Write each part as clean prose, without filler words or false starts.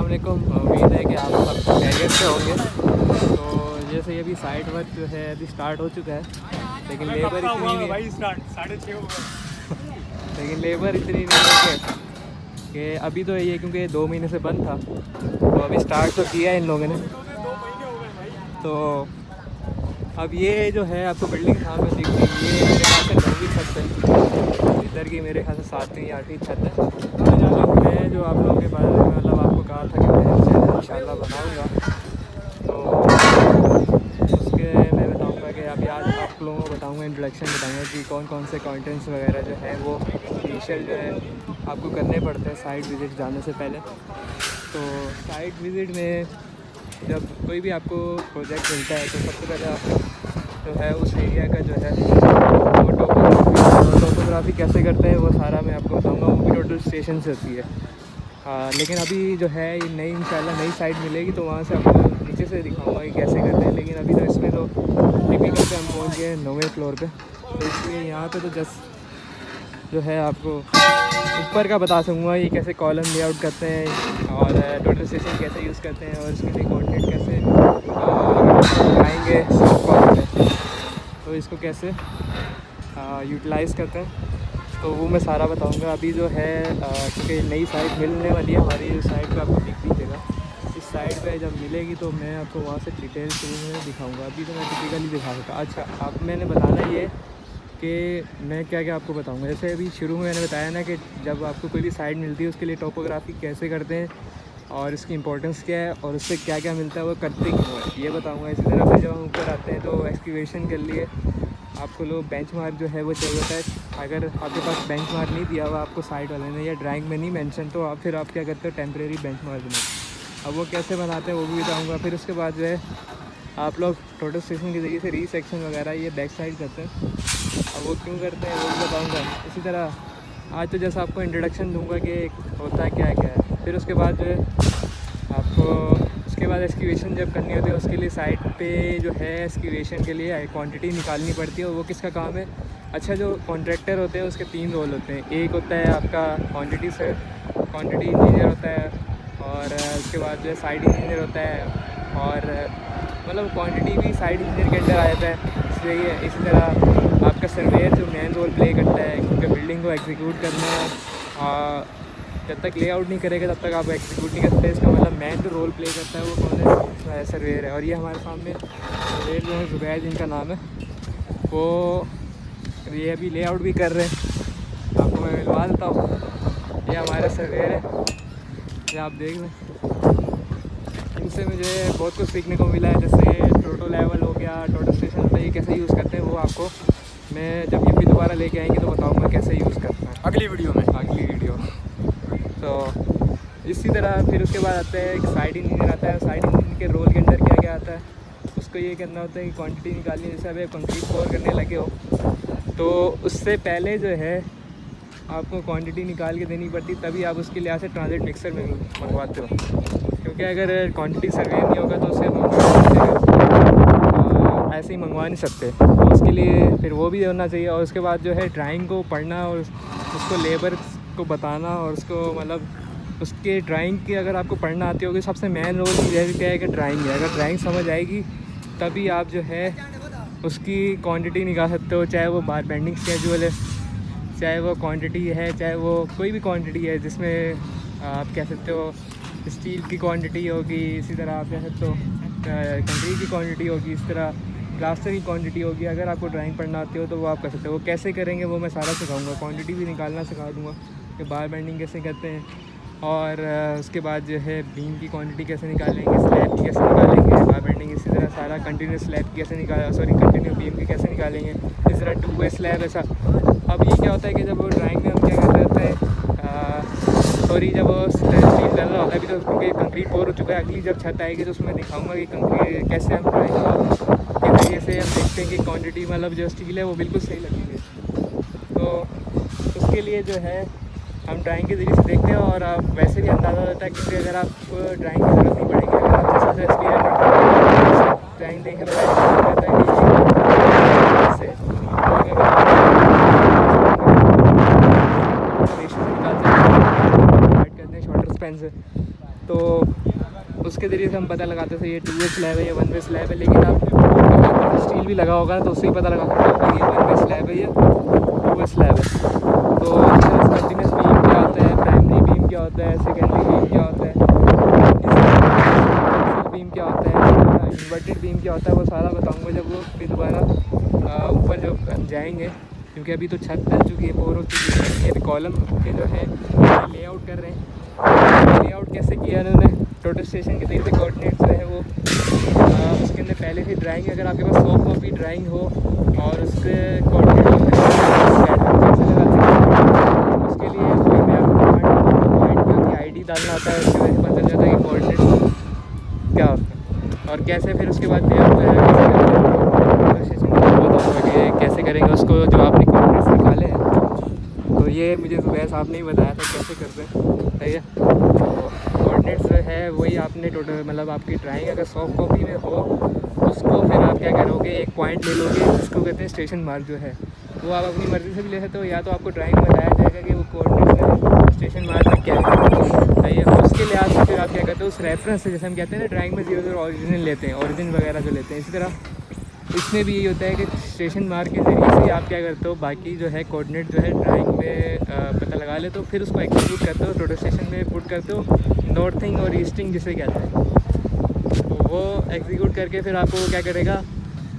वालेकुम। उम्मीद है कि आप सब खैरियत से होंगे। तो जैसे ये अभी साइट वर्क जो है अभी स्टार्ट हो चुका है, लेकिन लेबर इतनी नहीं भाई स्टार्ट 6:30 हो गए। लेकिन लेबर इतनी नहीं है कि अभी तो ये क्योंकि 2 महीने से बंद था तो अभी स्टार्ट तो किया है इन लोगों ने। 2 महीने हो गए भाई। तो अब ये जो है आपको बिल्डिंग सामने दिख रही है, ये मेरे ख्याल से 9वीं छत है, इधर की मेरे ख्याल से 7वीं 8वीं छत है। मैं जो आप लोगों के बारे में मतलब आपको कहा था कि मैं चैनल इंशाल्लाह बनाऊंगा, तो उसके मैं बताऊंगा कि अभी आज आप लोगों को बताऊंगा, इंट्रोडक्शन बताऊंगा कि कौन कौन से कंटेंट्स वगैरह जो है वो इनिशियल जो है आपको करने पड़ते हैं साइट विज़िट जाने से पहले। तो साइट विज़िट में जब कोई भी आपको प्रोजेक्ट मिलता है तो सबसे पहले आप जो है उस एरिया का जो है वो टोपोग्राफी कैसे करते हैं वो सारा मैं आपको बताऊंगा। वो भी टोटल स्टेशन से होती है। लेकिन अभी जो है ये नई इंशाल्लाह नई साइट मिलेगी तो वहाँ से आपको नीचे से दिखाऊंगा कि कैसे करते हैं। लेकिन अभी तो इसमें तो टिपिकल पे हम पहुँच गए 9वें फ्लोर पे, तो इसलिए यहाँ पे तो जस्ट जो है आपको ऊपर का बता सकूँगा ये कैसे कॉलम लेआउट करते हैं और टोटल स्टेशन कैसे यूज़ करते हैं और इसके लिए कंटेंट कैसे आएंगे कॉलम में, तो इसको कैसे यूटिलाइज़ करते हैं तो वो मैं सारा बताऊंगा। अभी जो है क्योंकि नई साइट मिलने वाली है हमारी, इस साइट पे आपको दिख दीजिएगा। इस साइट पे जब मिलेगी तो मैं आपको वहाँ से डिटेल शुरू में दिखाऊंगा। अभी तो मैं टिपिकली दिखाऊंगा। अच्छा, अब मैंने बताना ये कि मैं क्या क्या आपको बताऊंगा। जैसे अभी शुरू में मैंने बताया ना कि जब आपको कोई भी साइट मिलती है उसके लिए टोपोग्राफी कैसे करते हैं और इसकी इंपॉर्टेंस क्या है और उससे क्या क्या मिलता है, वो करते क्यों है, ये बताऊँगा। इसी तरह से जब हम ऊपर आते हैं तो एक्सकवेशन के लिए आपको लोग बेंचमार्क जो है वो चाहिए होता है। अगर आपके पास बेंचमार्क नहीं दिया हुआ आपको साइट वाले ने या ड्राइंग में नहीं मेंशन, तो आप फिर आप क्या करते हो, टेम्प्रेरी बेंचमार्क बनाते। अब वो कैसे बनाते हैं वो भी बताऊँगा। फिर उसके बाद जो है आप लोग टोटल स्टेशन के ज़रिए से रीसेक्शन वगैरह ये बैक साइड करते हैं, अब वो क्यों करते हैं वो भी बताऊँगा। इसी तरह आज तो जैसा आपको इंट्रोडक्शन दूँगा कि होता है क्या है। फिर उसके बाद जो है आपको उसके बाद एक्सक्यूवेशन जब करनी होती है उसके लिए साइट पे जो है एक्सक्यूवेशन के लिए क्वांटिटी निकालनी पड़ती है। और वो किसका काम है? अच्छा, जो कॉन्ट्रैक्टर होते हैं उसके 3 रोल होते हैं। एक होता है आपका क्वांटिटी इंजीनियर होता है, और उसके बाद जो है साइट इंजीनियर होता है, और मतलब क्वांटिटी भी साइट इंजीनियर के अंडर आ जाता है। इसलिए इसी तरह आपका सर्वेयर जो मेन रोल प्ले करता है क्योंकि बिल्डिंग को एग्जीक्यूट करना है। जब तक लेआउट नहीं करेगा तब तक आप एग्जीक्यूट नहीं कर सकते। इसका मतलब मेन जो रोल प्ले करता है वो कौन है? सर्वेयर है। और ये हमारे सामने सर्वेयर जो है ज़ुबैर जिनका नाम है, वो ये अभी लेआउट भी कर रहे हैं। आपको मैं मिलवा देता हूँ, ये हमारा सर्वेयर है, ये आप देख लें। इनसे मुझे बहुत कुछ सीखने को मिला है, जैसे टोटो लेवल हो गया, टोटल स्टेशन पे ये कैसे यूज़ करते हैं वो आपको मैं जब ये भी दोबारा लेके आएंगे तो बताऊँगा कैसे यूज़ करते हैं अगली वीडियो में। अगली वीडियो। तो इसी तरह फिर उसके बाद आता है एक साइट इंजीनियर आता है। साइट इंजीनियर के रोल के अंदर क्या क्या आता है, उसको ये करना होता है कि क्वांटिटी निकालनी है। जैसे अभी कंक्रीट पोर करने लगे हो तो उससे पहले जो है आपको क्वांटिटी निकाल के देनी पड़ती, तभी आप उसके लिए से ट्रांजिट मिक्सर में मंगवाते हो। क्योंकि अगर क्वांटिटी सर्वे नहीं होगा तो उसे ऐसे ही मंगवा नहीं सकते, तो उसके लिए फिर वो भी होना चाहिए। और उसके बाद जो है ड्राइंग को पढ़ना और उसको लेबर को बताना और उसको मतलब उसके ड्राइंग की अगर आपको पढ़ना आती होगी, सबसे मेन रोल क्या है कि ड्राइंग है। अगर ड्राइंग समझ आएगी तभी आप जो है उसकी क्वांटिटी निकाल सकते हो, चाहे वो बार बेंडिंग स्केड्यूल है, चाहे वो क्वांटिटी है, चाहे वो कोई भी क्वांटिटी है जिसमें आप कह सकते हो स्टील की क्वांटिटी होगी, इसी तरह आप कह सकते हो कंक्रीट की क्वांटिटी होगी, इस तरह प्लास्टर की क्वांटिटी होगी। अगर आपको ड्राइंग पढ़ना आती हो तो वो आप कर सकते हो। वो कैसे करेंगे वो मैं सारा सिखाऊंगा। क्वांटिटी भी निकालना सिखा दूँगा कि बार बेंडिंग कैसे करते हैं, और उसके बाद जो है बीम की क्वांटिटी कैसे निकालेंगे, स्लैब की कैसे निकालेंगे, बार बेंडिंग इसी तरह सारा कंटिन्यूस स्लैब की कैसे कंटिन्यू बीम की कैसे निकालेंगे, इस तरह 2 वे स्लैब ऐसा। अब ये क्या होता है कि जब वो ड्राइंग में हम क्या कर रहे हैं, जब स्टील डल रहा होता है, अभी तो क्योंकि कंक्रीट पोर हो चुका है, अगली जब छत आएगी तो उसमें दिखाऊंगा कि कंक्रीट कैसे हम ड्राइंग के जरिए से हम देखते हैं कि क्वांटिटी मतलब जो स्टील है वो बिल्कुल सही लगेगी। तो उसके लिए जो है हम ड्राइंग के जरिए से देखते हैं, और आप वैसे भी अंदाज़ा होता है क्योंकि अगर आप ड्राइंग की ज़रूरत नहीं पड़ेगी, अगर आप जैसे एक्सपीरियंस ड्राइंग देखने में कहता है कि शॉर्टर स्पैन से तो उसके ज़रिए से हम पता लगाते थे ये 2 वे स्लैब है या 1 वे स्लैब है। लेकिन आप स्टील भी लगा होगा तो उससे ही पता लगा सकते हो कि ये 1 वे स्लैब है या 2 वे स्लैब है। तो कंटिन्यूस बीम क्या होता है, प्राइमरी बीम क्या होता है, सेकेंडरी बीम क्या होता है, बीम क्या होता है, इन्वर्टेड बीम क्या होता है, वो सारा बताऊँगा जब वो फिर दोबारा ऊपर जब हम जाएँगे। क्योंकि अभी तो छत बन चुकी है, बोर हो चुकी है। ये कॉलम के जो है लेआउट कर रहे हैं। लेआउट कैसे किया उन्होंने, टोटल स्टेशन के तरीके कोऑर्डिनेट्स जो है वो उसके अंदर पहले से ड्राइंग, अगर आपके पास सॉफ्ट कॉपी ड्राइंग हो और उसके कोऑर्डिनेट उसके लिए कोई मैं आपको पॉइंट की आईडी डालना होता है। उसकी वजह से पता चल जाता है कि कोऑर्डिनेट क्या होता है और कैसे फिर उसके बाद कैसे करेंगे उसको जो आपने कोऑर्डिनेट्स निकाले हैं। तो ये मुझे ज़ुबैर साहब ने ही बताया था कैसे करते हैं, सही है। कोऑर्डिनेट्स जो है वही आपने टोटल मतलब आपकी ड्राइंग अगर सॉफ्ट कॉपी में हो उसको फिर आप क्या करोगे, एक पॉइंट ले लोगे जिसको कहते हैं स्टेशन मार्क जो है, वो आप अपनी मर्ज़ी से भी ले सकते हो या तो आपको ड्राइंग में बताया जाएगा कि वो कोऑर्डिनेट्स स्टेशन मार्क में क्या है, सही है। उसके लिहाज से फिर आप क्या करते हो उस रेफरेंस से, जैसे हम कहते हैं ना ड्राइंग में 0 ओरिजिनल लेते हैं, ओरिजिन वगैरह जो लेते हैं, इसी तरह इसमें भी यही होता है कि स्टेशन मार्क के ज़रिए से आप क्या करते हो बाकी जो है कोऑर्डिनेट जो है ड्राइंग में पता लगा लेते हो, फिर उसको एग्जीक्यूट करते हो, टोटल स्टेशन में पुट करते हो, नॉर्थिंग और ईस्टिंग जिसे कहते हैं। तो वो एग्जीक्यूट करके फिर आपको क्या करेगा,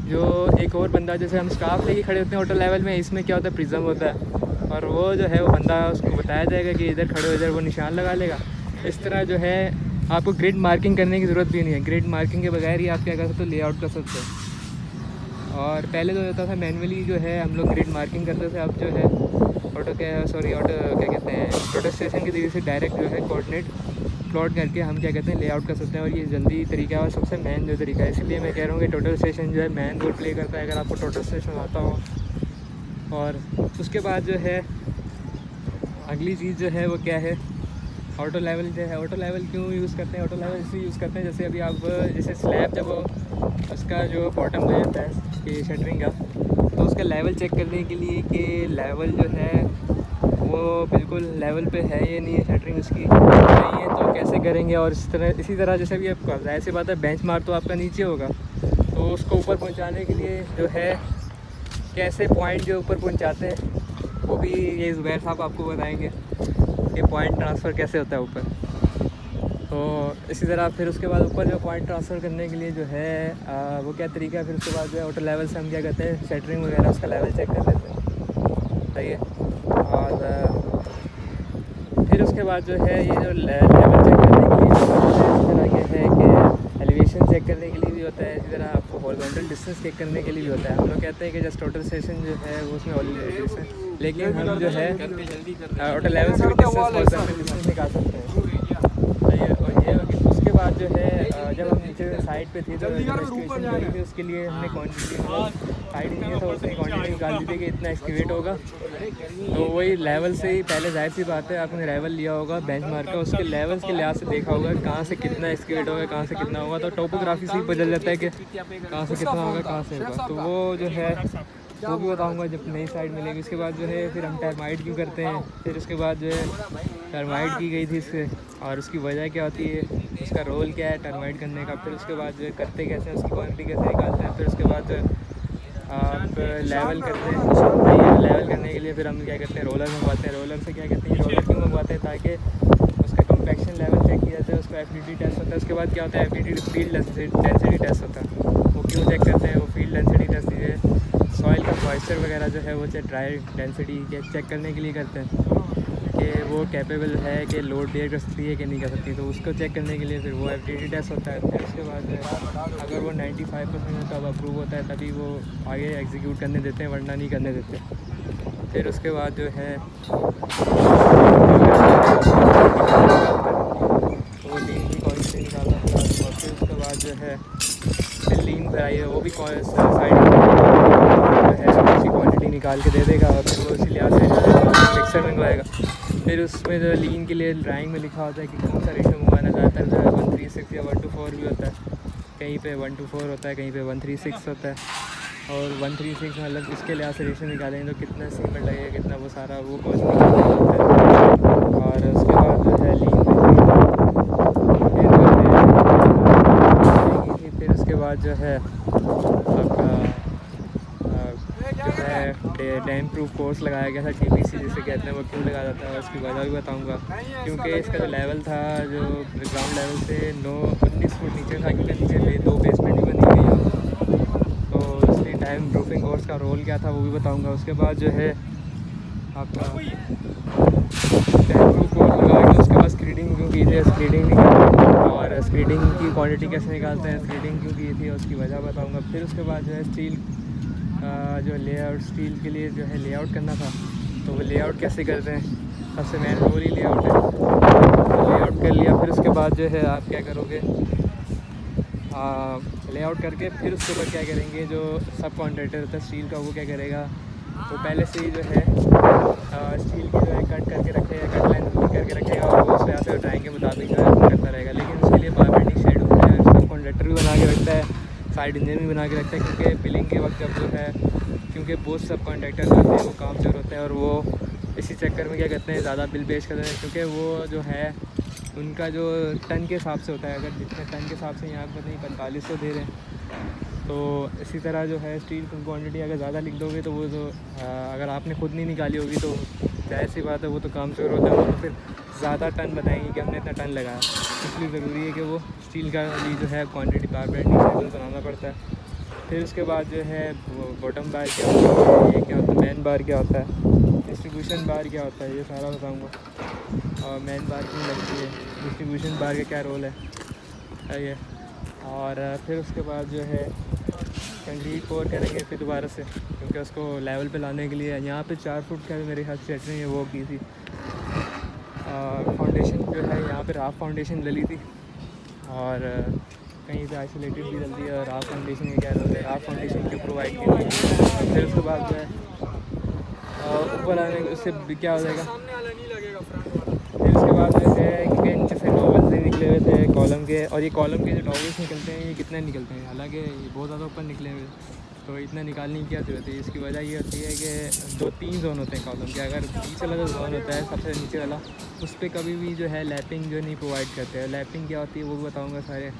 जो एक और बंदा जैसे हम स्टाफ लेके खड़े होते हैं होटल लेवल में, इसमें क्या होता है प्रिज्म होता है और वो जो है वो बंदा उसको बताया जाएगा कि इधर खड़े हो, इधर वो निशान लगा लेगा। इस तरह जो है आपको ग्रिड मार्किंग करने की ज़रूरत भी नहीं है। ग्रिड मार्किंग के बगैर ही आप क्या कर सकते हो, लेआउट कर सकते हो। और पहले जो होता था मैनुअली जो है हम लोग ग्रिड मार्किंग करते थे, अब जो है ऑटो क्या कहते हैं टोटल स्टेशन के ज़रिए से डायरेक्ट जो है कोऑर्डिनेट प्लॉट करके हम क्या कहते हैं लेआउट कर सकते हैं। और ये जल्दी तरीका है और सबसे मेन जो तरीका है, इसलिए मैं कह रहा हूँ कि टोटल स्टेशन जो है मेन रोल प्ले करता है अगर आपको टोटल स्टेशन आता हो। और उसके बाद जो है अगली चीज़ जो है वो क्या है, ऑटो लेवल जो है। ऑटो लेवल क्यों यूज़ करते हैं, ऑटो लेवल इसलिए यूज़ करते हैं जैसे अभी आप जैसे स्लैब जब उसका जो बॉटम हो जाता है कि शटरिंग का, तो उसका लेवल चेक करने के लिए कि लेवल जो है वो बिल्कुल लेवल पे है या नहीं है, शटरिंग उसकी नहीं है तो कैसे करेंगे। और इसी तरह जैसे भी आप जाहिर सी बात है बेंच मार्क तो आपका नीचे होगा, तो उसको ऊपर पहुंचाने के लिए जो है कैसे पॉइंट जो ऊपर पहुंचाते हैं वो भी ये ज़ुबैर साहब आपको बताएंगे कि पॉइंट ट्रांसफ़र कैसे होता है ऊपर। तो इसी तरह फिर उसके बाद ऊपर जो पॉइंट ट्रांसफ़र करने के लिए जो है वो क्या तरीका है, फिर उसके बाद जो है ऑटो लेवल से हम क्या करते हैं शटरिंग वगैरह उसका लेवल चेक कर लेते हैं, सही है। और फिर उसके बाद जो है ये जो लेवल चेक करने के लिए इसी तरह ये है कि एलिवेशन चेक करने के लिए भी होता है, इसी तरह आपको हॉरिजॉन्टल डिस्टेंस चेक करने के लिए भी होता है। हम लोग कहते हैं कि जस्ट टोटल स्टेशन जो है वो उसमें डिस्टेंस, लेकिन हम जो है ऑटो लेवल से भी डिस्टेंस निकाल सकते हैं। और ये उसके बाद जो है जब हम नीचे साइड पे थे तो एस्टिमेशन थी, उसके लिए हमने क्वांटिटी साइड नहीं था उसने क्वांटिटी निकाल दी थी कि इतना एक्सकेवेट होगा। तो वही लेवल से ही पहले जाहिर सी बात है आपने लेवल लिया होगा बेंच मार्क का, उसके लेवल्स के लिहाज से देखा होगा कहाँ से कितना एक्सकेवेट होगा, कहाँ से कितना होगा। तो टोपोग्राफी से ही बदल जाता है कि कहाँ से कितना होगा, कहाँ से होगा। तो वो जो है वो भी बताऊंगा जब नई साइड मिलेगी। उसके बाद जो है फिर हम टर्माइट क्यों करते हैं, फिर उसके बाद जो है टर्माइट की गई थी इससे और उसकी वजह क्या होती है, उसका रोल क्या है टर्माइट करने का। फिर उसके बाद जो है करते कैसे हैं, उसकी क्वांटिटी कैसे निकालते हैं। फिर उसके बाद आप लेवल करते हैं, लेवल करने के लिए फिर हम क्या करते हैं रोलर मंगवाते हैं। रोलर से क्या कहते हैं, रोलर क्यों मंगवाते हैं ताकि उसका कम्पैक्शन लेवल चेक किया जाता है, उसका FDD टेस्ट होता है। उसके बाद क्या होता है FDD फील्ड डेंसिटी टेस्ट होता है। वो क्यों चेक करते हैं, वो फील्ड डेंसिटी टेस्ट ये सॉइल का मॉइस्चर वगैरह जो है वो ड्राई डेंसिटी के चेक करने के लिए करते हैं कि वो कैपेबल है कि लोड बेयर कर सकती है कि नहीं कर सकती। तो उसको चेक करने के लिए फिर वो FDD टेस्ट होता है। फिर उसके बाद अगर वो 95% तब अप्रूव होता है तभी वो आगे एग्जीक्यूट करने देते हैं, वरना नहीं करने देते। फिर उसके बाद जो है वो लीन की क्वांटिटी निकालना पड़ा। फिर उसके बाद जो है फिर लीन कराई है, वो भी साइड है उसकी क्वांटिटी निकाल के दे देगा और फिर वो इसी लिहाज से मिक्सर मंगवाएगा। फिर उसमें जो लीन के लिए ड्राइंग में लिखा होता है कि कौन सा रेशो मंगवाना चाहता है। 1:3:6 या 1:4 भी होता है, कहीं पे 1:4 होता है, कहीं पे 1:3:6 होता है। और 1:3:6 मतलब इसके लिहाज से रेशो निकालेंगे तो कितना सीमेंट लगेगा, कितना वो सारा वो कॉस्ट निकालना होता है। और उसके बाद जो है लीन जो है आपका जो है डैम प्रूफ कोर्स लगाया गया था, TPC जिसे कहते हैं, वो क्यों लगाया जाता है उसकी वजह भी बताऊंगा। क्योंकि इसका जो लेवल था, जो ग्राउंड लेवल से 19 फुट नीचे था, क्योंकि नीचे 2 बेसमेंट भी बनी हुई है, तो इसलिए डैम प्रूफिंग कोर्स का रोल क्या था वो भी बताऊँगा। उसके बाद जो है आपका डैम प्रूफ कोर्स लगा के उसके बाद स्क्रीडिंग क्यों की थी, स्क्रीडिंग नहीं करते, और स्क्रीडिंग की क्वांटिटी कैसे निकालते हैं, स्क्रीडिंग क्यों की थी उसकी वजह बताऊँगा। फिर उसके बाद जो है स्टील जो लेआउट, स्टील के लिए जो है लेआउट करना था, तो वो लेआउट कैसे करते हैं, सबसे मेन रोल ही लेआउट है। तो लेआउट कर लिया, फिर उसके बाद जो है आप क्या करोगे, लेआउट करके फिर उसके बाद क्या करेंगे, जो सब कॉन्ट्रैक्टर होता है स्टील का, वो क्या करेगा, वो पहले से ही जो है स्टील की जो है कट करके रखेगा, कट लाइन करके रखेगा, और वो उससे आते ड्राइंग के मुताबिक जो है करता रहेगा। लेकिन उसके लिए बारबेंडिंग शेड होता है, सब कॉन्ट्रैक्टर भी बना के रखता है, साइड इंजन भी बना के रखता है, क्योंकि बिलिंग के वक्त जब जो है, क्योंकि बहुत सब कॉन्ट्रैक्टर होते हैं वो काम चोर होते हैं, और वो इसी चक्कर में क्या करते हैं, ज़्यादा बिल पेश करते हैं, क्योंकि वो जो है उनका जो टन के हिसाब से होता है, अगर जितने टन के हिसाब से यहाँ पर नहीं 4500 दे रहे हैं, तो इसी तरह जो है स्टील की क्वांटिटी अगर ज़्यादा लिख दोगे तो वो जो अगर आपने खुद नहीं निकाली होगी तो जाहिर सी बात है वो तो काम चोर होता है, वो तो फिर ज़्यादा टन बताएंगे कि हमने इतना टन लगाया। इसलिए ज़रूरी है कि वो स्टील का भी जो है क्वांटिटी बारबेंडिंग शेड्यूल बनाना पड़ता है। फिर उसके बाद जो है बॉटम बार क्या होता है, ये क्या होता है, मैन बार क्या होता है, डिस्ट्रीब्यूशन बार क्या होता है, ये सारा बताऊँगा। और मैन बार क्यों लगती है, डिस्ट्रीब्यूशन बार का क्या रोल है ये। और फिर उसके बाद जो है कंक्रीट पोर करेंगे फिर दोबारा से, क्योंकि उसको लेवल पे लाने के लिए यहाँ पे 4 फुट का मेरे हाथ से सेटरिंग है वो की थी। फाउंडेशन जो है यहाँ पे राफ फाउंडेशन ले ली थी, और कहीं से आइसोलेटेड भी डल दिया। राफ फाउंडेशन के क्या रोल है, राफ फाउंडेशन क्यों प्रोवाइड की थी। फिर उसके बाद जो है ऊपर आने उससे क्या हो जाएगा, फिर उसके बाद जो है क्योंकि नीचे से डॉवल्स निकले हुए थे कॉलम के, और ये कॉलम के जो डॉवल्स निकलते हैं ये कितने निकलते हैं, हालांकि ये बहुत ज़्यादा ऊपर निकले हुए, तो इतना निकालने की क्या जरूरत है। इसकी वजह ये होती है कि 2-3 जोन होते हैं कॉलम के, अगर बीच वाला जो जोन होता है सबसे नीचे वाला, उस पर कभी भी जो है लैपिंग जो नहीं प्रोवाइड करते हैं। लैपिंग क्या होती है वो भी बताऊँगा सारे।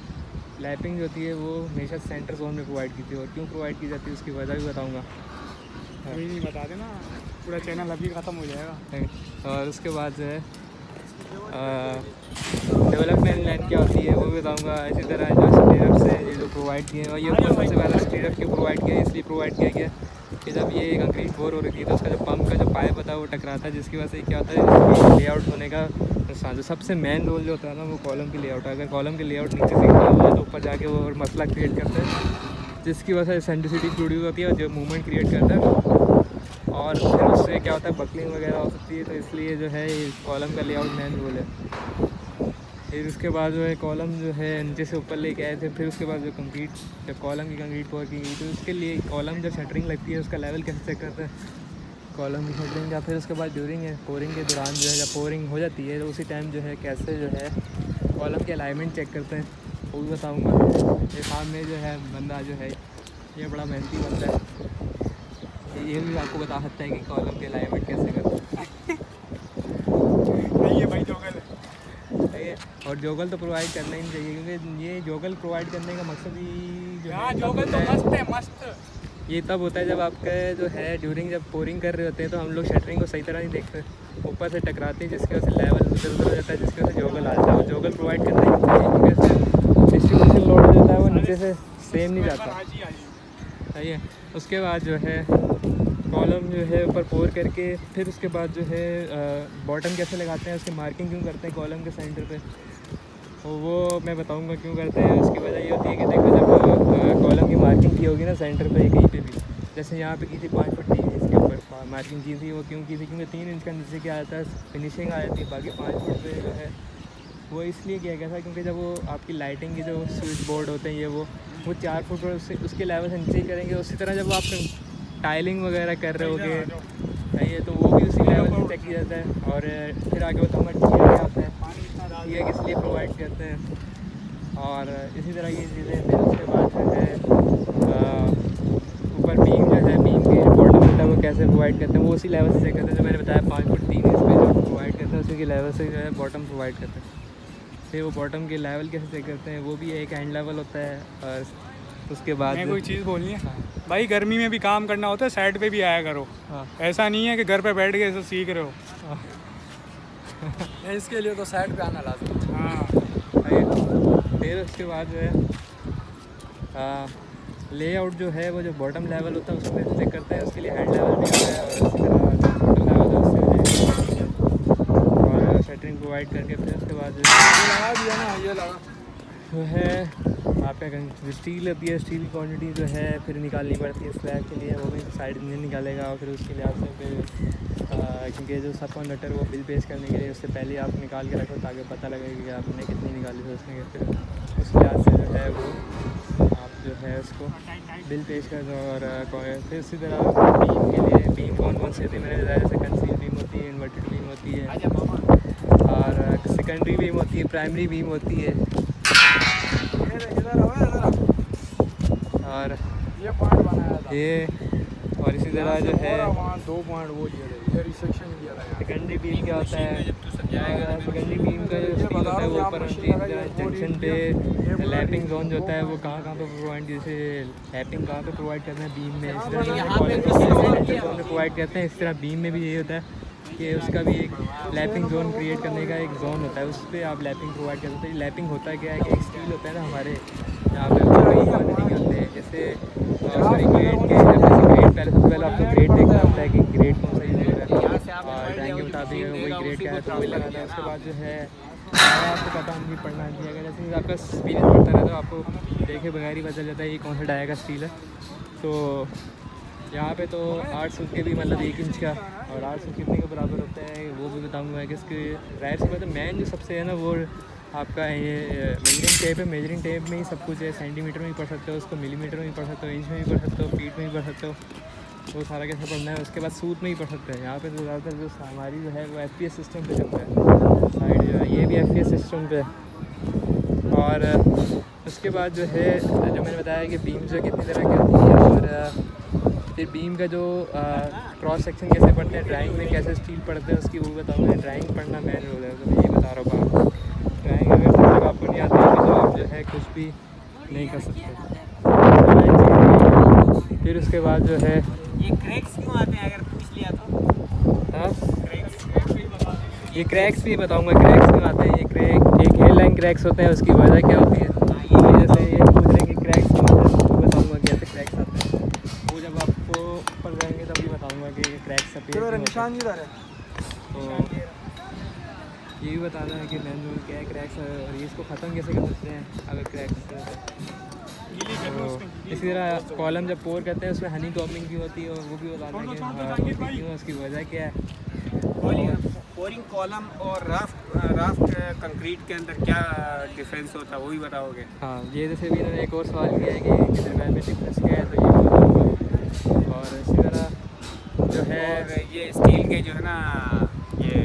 लैपिंग जो होती है वो हमेशा सेंटर जोन में प्रोवाइड की थी, और क्यों प्रोवाइड की जाती है उसकी वजह भी बताऊँगा। कोई नहीं बता देना, पूरा चैनल अभी ख़त्म हो जाएगा। और उसके बाद जो है डेवलपमेंट लाइन क्या होती है वो भी बताऊँगा। इसी तरह जो स्टीरअप से ये जो प्रोवाइड किए हैं, और ये ऊपर सबसे पहले स्टीरअप क्यों प्रोवाइड किया, इसलिए प्रोवाइड किया गया कि जब ये कंक्रीट बोर हो रही थी तो उसका जो पंप का जो पाइप होता है वो टकराता है, जिसकी वजह से क्या होता है लेआउट होने का नुकसान। जो सबसे मेन रोल जो होता है ना वो कॉलम की लेआउट है। अगर कॉलम की लेआउट नीचे से खराब हो जाए तो ऊपर जाके वो और मसला क्रिएट करता है, जिसकी वजह से एसेंट्रिसिटी प्रोड्यूस होती है और जो मूवमेंट क्रिएट करता है, और फिर उससे क्या होता है बकलिंग वगैरह हो सकती है। तो इसलिए जो है ये कॉलम का लेआउट मेन रोल है। फिर उसके बाद जो है कॉलम जो है नीचे से ऊपर लेके आए थे। फिर उसके बाद जो कंक्रीट, जब कॉलम की कंक्रीट पोर की गई तो उसके लिए कॉलम जब शटरिंग लगती है उसका लेवल कैसे चेक करते हैं, कॉलम की शटरिंग का। फिर उसके बाद ड्यूरिंग है पोरिंग के दौरान जो है जब पोरिंग हो जाती है तो उसी टाइम जो है कैसे जो है कॉलम के अलाइनमेंट चेक करते हैं वो भी बताऊँगा। ये सामने जो है बंदा जो है ये बड़ा मेहनती बंदा है, ये भी आपको बता सकता है कि कॉलम के अलाइनमेंट कैसे करते हैं। नहीं है भाई जोगल है। और जोगल तो प्रोवाइड करना ही नहीं चाहिए, क्योंकि ये जोगल प्रोवाइड करने का मकसद ही जो हाँ है जोगल तो मस्त है, मस्त। ये तब होता है जब आपका जो है ड्यूरिंग जब पोरिंग कर रहे होते हैं तो हम लोग शटरिंग को सही तरह नहीं देखते, ऊपर से टकराते हैं, जिसकी वजह से लेवल उधर उधर हो जाता है, जिसकी वजह से जोगल आ जाता है। और जोगल प्रोवाइड करना ही नहीं चाहिए, क्योंकि इससे डिस्ट्रीब्यूशन लोड जो होता है वो नीचे से सेम नहीं जाता। सही है। उसके बाद जो है कॉलम जो है ऊपर पोर करके फिर उसके बाद जो है बॉटम कैसे लगाते हैं, उसकी मार्किंग क्यों करते हैं कॉलम के सेंटर पे, तो वो मैं बताऊंगा क्यों करते हैं। उसकी वजह ये होती है कि देखो जब कॉलम की मार्किंग की होगी ना सेंटर पे कहीं पे भी, जैसे यहाँ पे की थी 5 फुट 3 इंच के ऊपर मार्किंग की थी, वो क्यों की थी, क्योंकि 3 इंच का नीचे क्या आता है फिनिशिंग आ जाती है, बाकी 5 फुट पे जो है वो इसलिए किया गया था क्योंकि जब वो आपकी लाइटिंग के जो स्विच बोर्ड होते हैं ये वो 4 फुट पर उससे उसके लेवल से नीचे करेंगे। उसी तरह जब आप टाइलिंग वगैरह कर रहे होगे ये तो वो भी उसी लेवल से चेक किया जाता है। और फिर आगे बताऊँगा टीए क्या होता है, टीए किस लिए प्रोवाइड करते हैं, और इसी तरह की चीज़ें। फिर उसके बाद जो है ऊपर बीम जो है बीम के बॉटम होता है वो कैसे प्रोवाइड करते हैं, वो उसी लेवल से चेक करते हैं जो मैंने बताया 5 फुट 3 इंच पे जो प्रोवाइड करते हैं उसी के लेवल से जो है बॉटम प्रोवाइड करते हैं। फिर वो बॉटम के लेवल कैसे चेक करते हैं, वो भी एक हैंड लेवल होता है, और उसके बाद मैं कोई चीज़ बोलनी है हाँ। भाई, गर्मी में भी काम करना होता है, साइड पे भी आया करो। हाँ ऐसा नहीं है कि घर पे बैठ के ऐसा सीख रहे हो। इसके लिए तो साइड पे आना लाजमी। हाँ फिर उसके बाद जो है लेआउट जो है वो जो बॉटम लेवल होता है उसमें चेक करते हैं, उसके लिए हेड लेवल भी होता है और इसी तरह टोटल लेवल है उससे और शटरिंग प्रोवाइड करके फिर उसके बाद जो लगा दिया ना, ये लगा जो है आपका जो स्टील होती है, स्टील की क्वांटिटी जो है फिर निकालनी पड़ती है स्लैब के लिए, वो भी साइड में निकालेगा और फिर उसके लिहाज से फिर क्योंकि जो सब कंडक्टर वो बिल पेश करने के लिए उससे पहले आप निकाल के रखो ताकि पता लगे कि आपने कितनी निकाली थी उसमें, फिर उस लिहाज से जो है वो आप जो है उसको बिल पेश कर दो। और फिर उसी तरह बीम के लिए बीम कौन कौन सी होती है, मैंने बताया जैसे कंसील बीम होती है, इन्वर्टेड बीम होती है और सेकेंडरी बीम होती है, प्राइमरी बीम होती है और ये पॉइंट बनाया था ये और इसी तरह जो है वहाँ 2 पॉइंट वो दिए थे, ये रिसेक्शन दिया था। सेकेंडरी बीम क्या होता है, सेकेंडरी बीम का जो स्टील होता है वो ऊपर जंक्शन पे लैपिंग जोन जो होता है वो कहाँ पे प्रोवाइड, जैसे लैपिंग कहाँ पे प्रोवाइड करते हैं बीम में, इस तरह जोन में प्रोवाइड करते हैं, इस तरह बीम में भी यही होता है कि उसका भी एक लैपिंग जोन क्रिएट करने का एक जोन होता है, उस पर आप लैपिंग प्रोवाइड करते हैं। लैपिंग होता क्या है कि एक स्टील होता है ना हमारे यहाँ पे क्वान्टिटी के होते हैं, जैसे सॉरी ग्रेड के ग्रेड पहले सबसे पहले आपको ग्रेड देखना होता है कि ग्रेड कौन सा यूज़ हो रहा है और ड्राइंग के मुताबिक वही ग्रेड क्या है तो वही लगाना है। उसके बाद जो है आपको पता नहीं पढ़ना नहीं, अगर जैसे आपका एक्सपीरियंस बढ़ता रहे तो आपको देखे बगैर ही पता चलता है ये कौन सा डाया का स्टील है। तो यहाँ पे तो 8 सूट के भी मतलब 1 इंच का और 8 सूट कितने के बराबर होता है वो भी बताऊँगा कि इसके राइट से बात मेन जो सबसे है ना वो आपका ये मेजरिंग टेप है। मेजरिंग टेप में ही सब कुछ है, सेंटीमीटर में भी पढ़ सकते हो उसको, मिलीमीटर में भी पढ़ सकते हो, इंच में भी पढ़ सकते हो, फीट में भी पढ़ सकते हो, वो सारा कैसे पढ़ना है। उसके बाद सूट में ही पढ़ सकते हैं। यहाँ पे तो ज़्यादातर जो हमारी जो है वो FPS सिस्टम पे चलता है साइड जो है, ये भी FPS सिस्टम पे। और उसके बाद जो है जो मैंने बताया कि बीम जो कितनी तरह की होती है और फिर बीम का जो क्रॉस सेक्शन कैसे पढ़ते हैं, ड्राइंग में कैसे स्टील पढ़ते हैं उसकी वो बताऊँगा। ड्राइंग पढ़ना मेन रोल है, तो मैं ये बता रहा हूँ आपको। ड्राइंग अगर तक आपको नहीं आती है तो आप जो है कुछ भी नहीं कर सकते। फिर उसके बाद जो है ये क्रैक्स क्यों आते हैं अगर पूछ लिया तो? हाँ ये क्रैक्स भी बताऊँगा, क्रैक्स क्यों आते हैं। ये क्रैक एक हेयर लाइन क्रैक्स होते हैं, उसकी वजह क्या होती है जैसे ये पूछ रहे हैं कि क्रैक्स क्यों आते हैं, तो बताऊँगा कैसे क्रैक्स आते हैं। वो जब आपको ऊपर जाएंगे तभी बताऊँगा कि ये क्रैक्स अपीयर क्यों होते हैं। निशान जी है तो ये भी बताना है कि मैन रूल क्या है क्रैक्स और ये इसको ख़त्म कैसे कर सकते हैं अगर क्रैक्स। तो इसी तरह कॉलम जब पोर करते हैं उसमें हनी कॉमिंग की होती है और वो भी बताना है कि क्यों, उसकी वजह क्या है। पोरिंग कॉलम और राफ्ट कंक्रीट के अंदर क्या डिफरेंस होता है वो भी बताओगे? हाँ ये जैसे भी इन्होंने एक और सवाल किया है कि कितने में डिफरेंस क्या है, तो ये बताऊँगा। और इसी तरह जो है और ये स्टील के जो है ना ये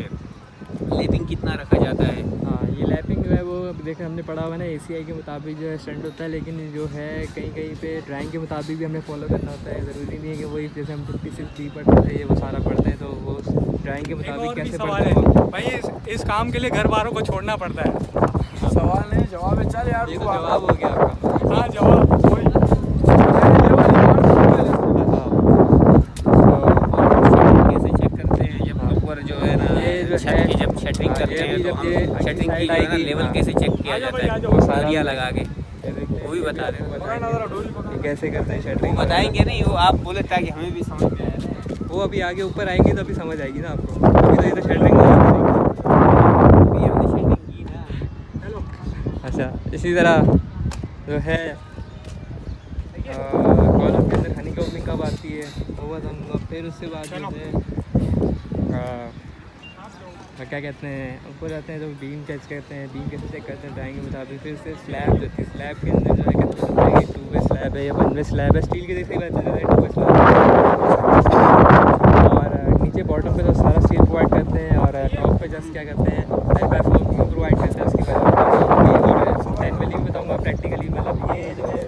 लैपिंग कितना रखा जाता है? हाँ ये लैपिंग जो है वो देखें हमने पढ़ा हुआ है ना ACI के मुताबिक जो है स्टैंड होता है, लेकिन जो है कहीं कहीं पे ड्राइंग के मुताबिक भी हमें फॉलो करना होता है। ज़रूरी नहीं है कि वही जैसे हम 56 पढ़ते थे ये वो सारा पढ़ते हैं, तो वो ड्राइंग के मुताबिक कैसे पढ़ते हैं भाई, इस काम के लिए घर वालों को छोड़ना पड़ता है। सवाल नहीं जवाब है, चल यार ये तो जवाब हो गया आपका। हाँ जवाब वही। कैसे चेक करते हैं जब ऊपर जो है ना ये जो छत की जब शटरिंग करते हैं तो हम शटरिंग की जो है ना लेवल कैसे चेक किया जाता है वो सारिया लगा के वो भी बता दें। ये कैसे करते हैं शटरिंग वो बताएंगे नहीं, वो आप बोले ताकि हमें भी समझ में आए। वो अभी आगे ऊपर आएंगे तो अभी समझ आएगी ना आपको, अभी तो ये तो शटरिंग नहीं अभी हमने शटरिंग की ना। अच्छा इसी तरह जो है कॉलम के अंदर हनी कॉमिंग कब आती है वो बताऊँगा। फिर उसके बाद जो है क्या कहते हैं ऊपर जाते हैं तो बीम कैसे करते हैं, बीम कैसे चेक करते हैं ड्राइंग के मुताबिक। फिर उससे स्लैब जो होती है, स्लैब के अंदर जो है कैसे पता है कि 2 वे स्लैब है या 1 वे स्लैब है। स्टील के जैसे बात है 2 वे स्लैब और नीचे बॉटम पे तो सारा स्टील प्रोवाइड करते हैं और टॉप पे जस्ट क्या करते हैं प्रोवाइड करते हैं। उसकी वजह और 10 मिली बताऊँगा प्रैक्टिकली, मतलब ये जो है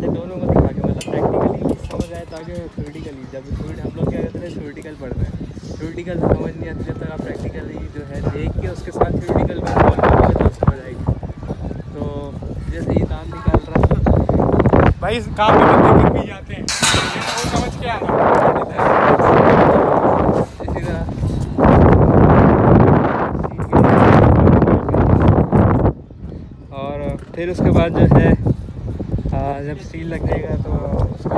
ये दोनों को दिखा के मतलब प्रैक्टिकली समझ आए ताकि थ्योरेटिकली जब हम लोग क्या करते हैं थ्योरेटिकल पढ़ते हैं, थ्योरेटिकल समझ नहीं आती जब तक आप प्रैक्टिकली जो है देख के उसके साथ थ्योरेटिकल समझ आएगी। तो जैसे ये दाम निकाल रहा भाई काम में बंदे गिर भी जाते हैं, ये तो समझ के आना। इसी तरह और फिर उसके बाद जो है जब स्टील लग जाएगा तो उसका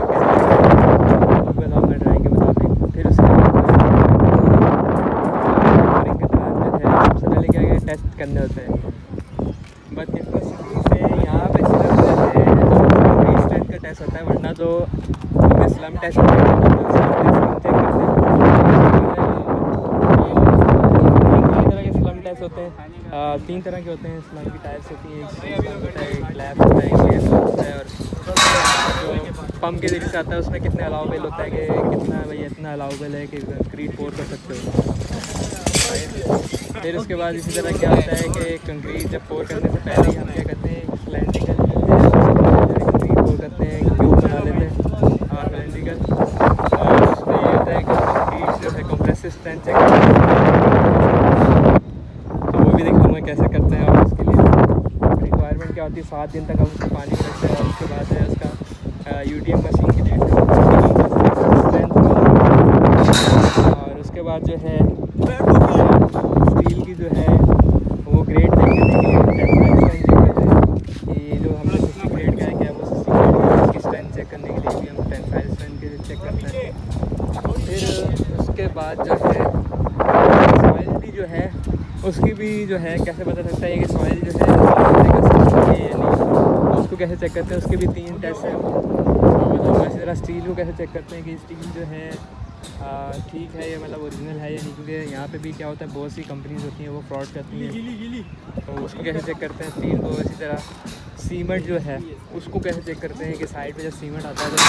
बताऊँगा ड्राइंग के मुताबिक। फिर उसके बाद ड्राइंग के दौरान जो है सबसे पहले क्या क्या टेस्ट करने होते हैं। बदकिस्मती से यहाँ पे सिर्फ जो है स्टैंड का टेस्ट होता है, वरना तो स्लम टेस्ट होता है। होते हैं 3 तरह के होते हैं स्लम की टाइप्स होती हैं। एक लैब होता है, एक होता है, और जो पम्प के जरिए से आता है उसमें कितने अलाउबल होता है कि कितना भाई इतना अलाउबल है कि कंक्रीट पोर कर सकते हो। फिर उसके बाद इसी तरह क्या होता है कि कंक्रीट जब पोर करने से पहले ही हम क्या करते हैं सिलेंड्रिकल कंक्रीट पोर करते हैं, ट्यूब बना लेते हैं सिलेंड्रिकल। और उसमें ये होता है कि कंक्रीट जो है कंप्रेसिव स्ट्रेंथ चेक भी दिखाऊंगा कैसे करते हैं। और उसके लिए रिक्वायरमेंट क्या होती है, 7 दिन तक हम उसको पानी में रखते हैं और उसके बाद है उसका UTM मशीन की डेट और उसके बाद जो है स्टील की जो है वो ग्रेड चेक करने के लिए कि जो हमने 60 ग्रेड का है क्या वो 60 ग्रेड का उसकी स्ट्रेंथ चेक करने के लिए भी हम टेंसाइल स्ट्रेंथ के लिए चेक करते हैं। फिर उसके बाद जो है सॉइल भी जो है उसकी भी जो है कैसे पता चलता है कि सॉइल जो है उसको कैसे चेक करते हैं, उसके भी 3 टेस्ट हैं। इसी तरह स्टील को कैसे चेक करते हैं कि स्टील जो है ठीक है ये मतलब ओरिजिनल है या नहीं, क्योंकि यहाँ पे भी क्या होता है बहुत सी कंपनीज होती हैं वो फ्रॉड करती हैं, तो उसको कैसे चेक करते हैं स्टील को। इसी तरह सीमेंट जो है उसको कैसे चेक करते हैं कि साइड पे जब सीमेंट आता है तो कहते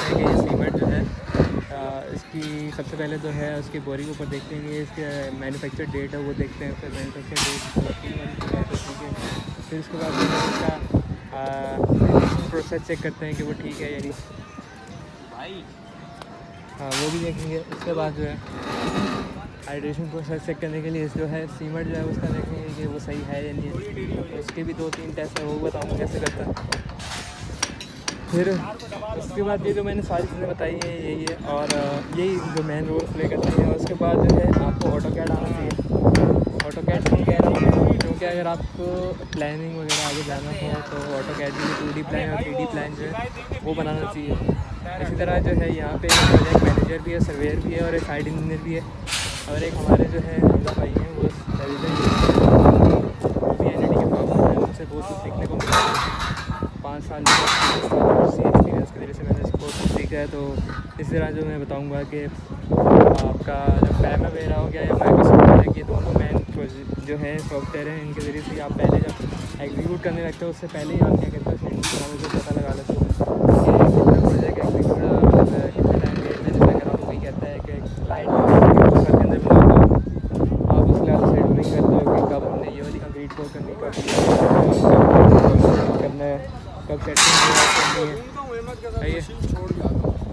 हैं कि ये सीमेंट जो है इसकी सबसे पहले तो है उसकी बोरी के ऊपर देखते हैं कि इसके मैन्युफैक्चर डेट है वो देखते हैं, फिर मैन्युफैक्चर डेट ठीक है तो ठीक है। फिर उसके बाद उसका प्रोसेस चेक करते हैं कि वो ठीक है या नहीं, हाँ वो भी देखेंगे। उसके बाद जो है हाइड्रेशन प्रोसेस चेक करने के लिए जो है सीमेंट जो है उसका देखेंगे कि वो सही है या नहीं है, उसके भी 2-3 टेस्ट है वो बताऊँगा कैसे करता है। फिर उसके बाद ये जो मैंने सारी चीज़ें बताई हैं यही है और यही जो मेन रोल प्ले करती है। उसके बाद जो है आपको ऑटोकैड आना चाहिए। ऑटोकैड क्यों कह रहा हूँ, क्योंकि अगर आपको प्लानिंग वगैरह आगे जाना हो तो ऑटोकैड में 2D प्लान और 3D प्लान जो है वो बनाना चाहिए। इसी तरह जो है यहाँ पे प्रोजेक्ट मैनेजर भी है, सर्वेयर भी है और एक साइड इंजीनियर भी है, और एक हमारे जो है हमजा भाई हैं वो NIT के प्रॉब्लम है, उनसे बहुत कुछ सीखने को मिला है। 5 साल एक्सपीरियंस के जरिए से मैंने इसको सीखा है। तो इस तरह जो मैं बताऊँगा कि आपका जब पैरावेरा हो गया या माइक्रोसॉफ्ट है कि दोनों मैन जो है सॉफ्टवेयर हैं, इनके ज़रिए से आप पहले जब एग्जीक्यूट करने लगते हो उससे पहले ही आप क्या कहते हो शेड्यूल पता लगा लेते हो कि कितना प्रोजेक्ट एग्जीक्यूट मतलब कितना टाइम वेस्ट है। जैसे अगर आपको कोई कहता है कि लाइट के अंदर बनाओ आप उसके बाद शेड्यूलिंग करते हो कि कब हमने ये वाली कंक्रीट कोड करनी, कब करना है, कब सेटिंग करनी है।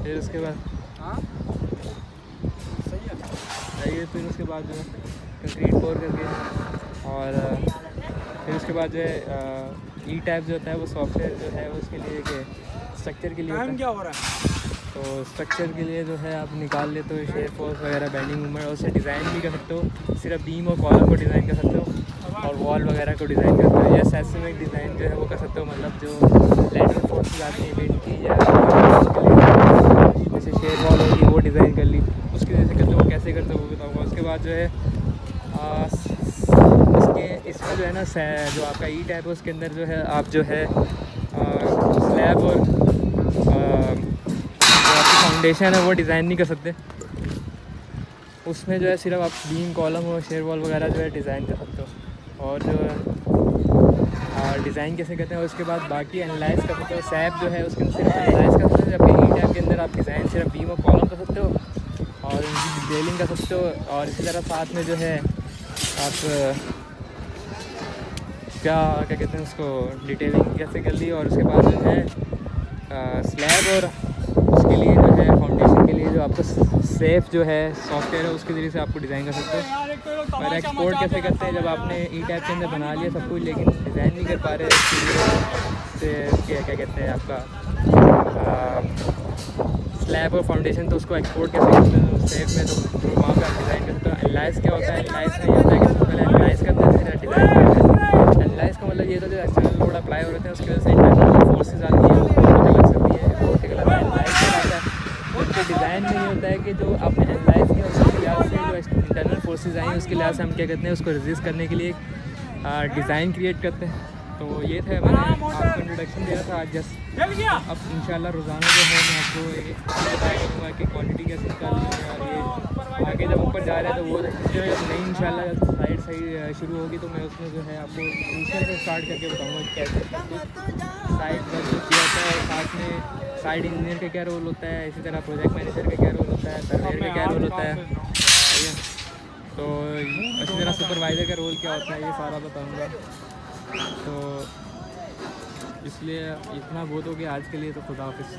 फिर उसके बाद फिर उसके बाद जो है कंक्रीट पोर करके और फिर उसके बाद जो है E-टैप जो होता है वो सॉफ्टवेयर जो है उसके लिए कि स्ट्रक्चर के लिए होता है। क्या हो रहा है? तो स्ट्रक्चर के लिए जो है आप निकाल लेते हो शेयर फोर्स वगैरह बेंडिंग मूवमेंट, और उससे डिज़ाइन भी कर सकते हो, सिर्फ बीम और कॉलम को डिज़ाइन कर सकते हो और वॉल वगैरह को डिज़ाइन कर सकते हो, या सेस्मिक डिज़ाइन जो है वो कर सकते हो, मतलब जो लैटरल फोर्सेस आती हैं विंड की या जैसे शेयर वॉल होगी वो डिज़ाइन कर ली, उसकी वजह से करते हो। कैसे करते हो वो बताऊँगा। उसके बाद जो है इसमें जो है ना जो आपका E-टैप है उसके अंदर जो है आप जो है स्लैब और जो आपकी फाउंडेशन है वो डिज़ाइन नहीं कर सकते, उसमें जो है सिर्फ आप बीम कॉलम और शेयर वॉल वगैरह जो है डिज़ाइन कर सकते हो। और जो डिज़ाइन कैसे करते हैं उसके बाद बाकी एनालाइज कर सकते हो। सैप जो है उसके अंदर सिर्फ एनालाइज कर सकते हो, जबकि E-टैप के अंदर आप डिज़ाइन सिर्फ बीम और कॉलम कर सकते हो और उनकी डिटेलिंग कर सकते हो। और इसी तरह साथ में जो है आप क्या कहते हैं उसको डिटेलिंग कैसे कर ली, और उसके बाद जो है स्लैब और उसके लिए जो है फाउंडेशन के लिए जो आपको सेफ जो है सॉफ्टवेयर है उसके ज़रिए से आपको डिज़ाइन कर सकते हो। और एक्सपोर्ट कैसे करते हैं, जब आपने E-टैप के अंदर बना लिया सब कुछ लेकिन डिज़ाइन नहीं कर पा रहे, इसके लिए क्या कहते हैं आपका स्लैब और फाउंडेशन, तो उसको एक्सपोर्ट कैसे करते हैं सेफ में, तो वहाँ पे आप डिज़ाइन करते हो। एनालाइज क्या होता है? एनालाइज में ये होता है कि सबसे पहले एनालाइज करते हैं, फिर डिज़ाइन करते हैं। एनालाइज का मतलब ये था जो एक्सटर्नल लोड अप्लाई हो रहे थे उसकी वजह से इंटरनल फोर्सेज आती है, वो लग सकती है, वो ठीक लगता है। एनालाइज क्या होता है? उसके डिज़ाइन में ये होता है कि जो आपने एनालाइज किया उसके लिहाज से जो इंटरनल फोर्सेज आई हैं उसके लिहाज से हम क्या कहते हैं उसको रेजिस्ट करने के लिए डिज़ाइन क्रिएट करते हैं। तो ये था, मैंने आपको इंट्रोडक्शन दिया था आज जस्ट। अब इंशाल्लाह रोज़ाना जो है मैं आपको बताया करूँगा कि क्वांटिटी कैसे निकालनी है, और ये आगे जब ऊपर जा रहे हैं तो वो नहीं इंशाल्लाह जब साइड शुरू होगी तो मैं उसमें जो है आपको नीचे से स्टार्ट करके बताऊँगा कैसे साइड वर्क जो किया था, और साथ में साइड इंजीनियर का क्या रोल होता है, इसी तरह प्रोजेक्ट मैनेजर का क्या रोल होता है, सर्वेयर का क्या रोल होता है, ठीक है। तो इसी तरह सुपरवाइज़र का रोल क्या होता है, ये सारा बताऊँगा। तो इसलिए इतना बहुत हो गया आज के लिए, तो खुदा हाफिज़।